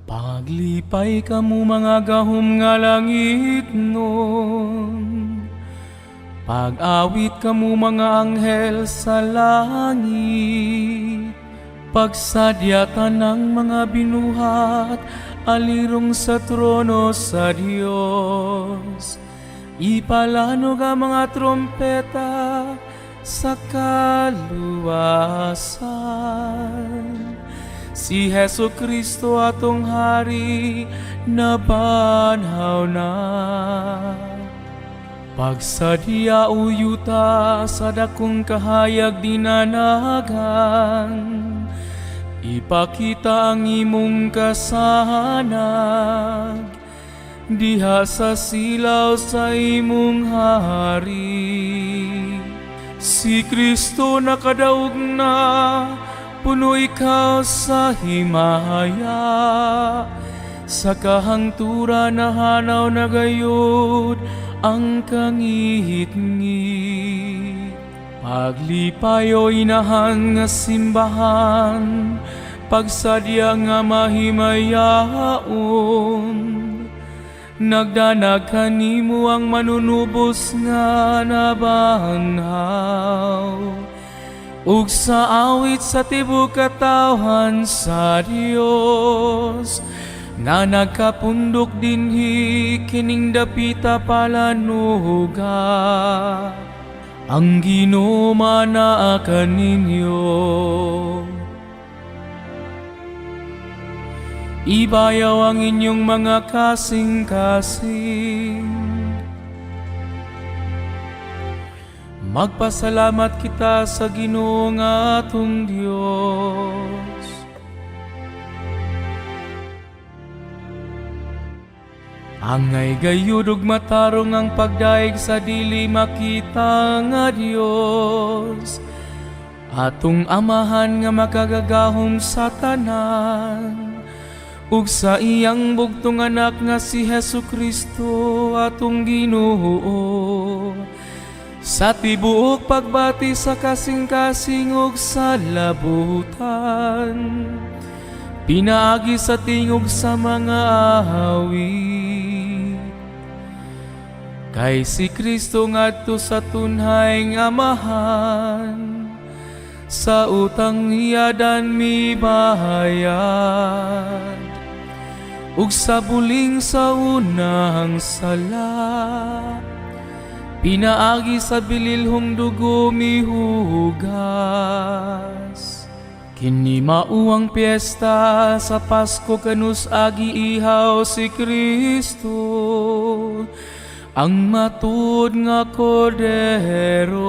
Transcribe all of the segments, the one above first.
Paglipay kamo mga gahom nga langit nun, pag-awit kamo mga anghel sa langit, pagsadyatan ng mga binuhat, alirong sa trono sa Diyos. Ipalanog ang mga trompeta sa kaluwasan. Si Hesu Kristo atong hari nabanhaw na. Pagsadya uyuta sa dakong kahayag dinanagan, ipakita ang imong kasanag diha sa silaw sa imong hari. Si Kristo nakadaog na, puno ikaw sa himaya, sa kahangtura na hanaw na gayud ang kangihit-ngit. Paglipayo inahan nga simbahan, pagsadya nga mahimayaon, nagdanag kanimo ang manunubos nga nabanhaw. Ug sa awit sa tibok katawhan sa Dios, nga nagkapundok dinhi kining dapita palanuga, ang Ginoo manaa ninyo. Ibayaw ang inyong mga kasing-kasing, magpasalamat kita sa Ginoo nga atong Dios. Angay gayud ug matarong ang pagdaig sa dili makita nga Dios, atong amahan nga makagagahom sa tanan, ug sa iyang bugtong anak nga si Hesu Kristo atong Ginoo. Sa tibuok pagbati sa kasing-kasing ug sa labutan, pinaagi sa tingog sa mga awit. Kay si Kristo ngadto sa tunhay nga amahan, sa utang iyadan mibayad, ug sa buling sa unang sala, pinaagi sa bililhong dugo mihugas. Kini mauang piyesta sa Pasko kanus agi ihaw si Kristo, ang matud nga kordero.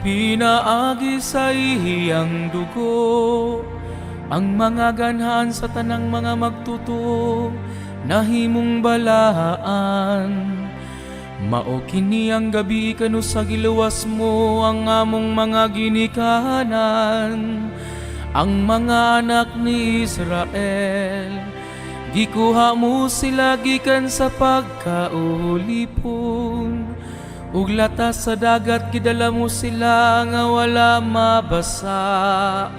Pinaagi sa iyang dugo ang mga ganhan sa tanang mga magtuto na himong balaan. Mao kini ang gabi kanu sa giluwas mo ang among mga ginikanan, ang mga anak ni Israel. Gikuha mo sila gikan sa pagkaulipon, ug latas sa dagat gidala mo sila nga wala mabasa.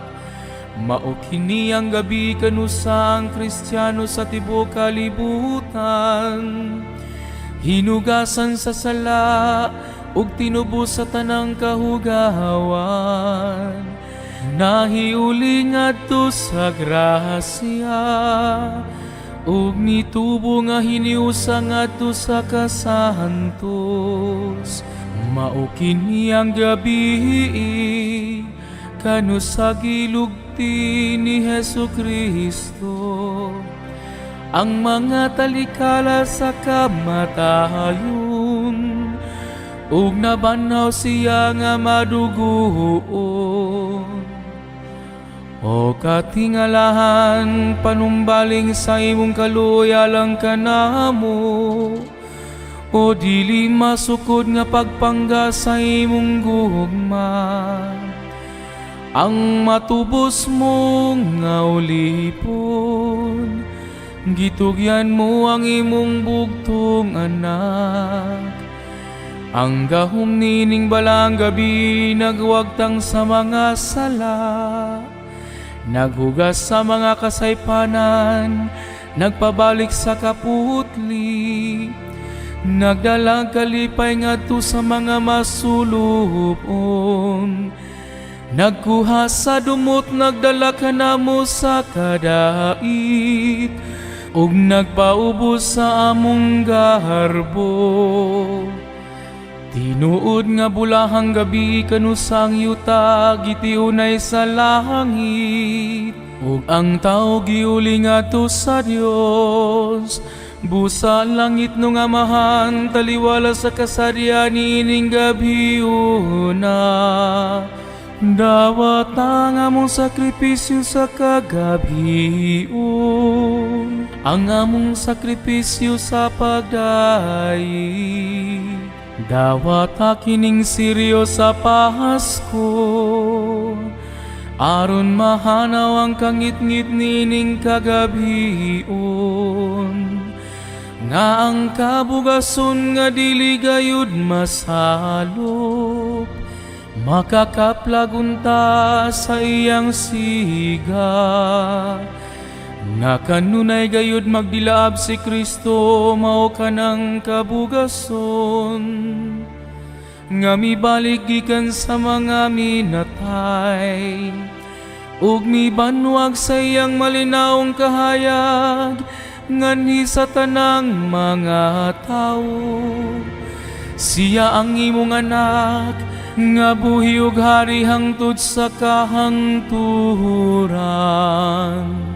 Mao kini ang gabi kanu sa ang Kristiyano sa tibuok kalibutan, hinugasan sa sala ug tinubos sa tanang kahugawan, nahiuli ngadto sa grasya, ug nitubo nga hiniusa ngadto sa kasantos. Mao kini ang gabi kanu sa gilugti ni Hesu Kristo, ang mga talikala sa kamatayon, ug nabanhaw siya nga maduguon. O katingalahan, panumbaling sa imong kaluya lang kanamo, o dili masukod nga pagpangga sa imong gugma, ang matubos mo nga ulipon, gitugyan mo ang imong bugtong anak. Ang gahom nining balang gabi nagwagtang sa mga sala, naghugas sa mga kasaypanan, nagpabalik sa kaputli, nagdalang kalipay ngadto sa mga masulubon, nagkuha sa dumot, nagdala kanamo sa kadait, ug nagpaubos sa among garbo. Tinuod nga bulahang gabi kanusang yuta gitiunay sa langit, ug ang tao giuli ngadto sa Dios. Busa langit nung amahan taliwala sa kasaryan ining gabi una. Dawat ang among sakripisyo sa kagabion, ang among sakripisyo sa pagdaig. Dawat kining siryo sa Pasko, aron mahanaw ang kangit-ngit nining kagabion. Nga ang kabugason nga dili gayud masalop, makakaplagunta sa iyang siga. Nga kanunay gayud magdilaab si Kristo, mao kanang kabugason. Nga mibalik gikan sa mga minatay, ug mibanwag sa iyang malinaong kahayag, nganhi sa tanang mga tawo. Siya ang imong anak, nga buhi ug hari hangtod sa kahangturan.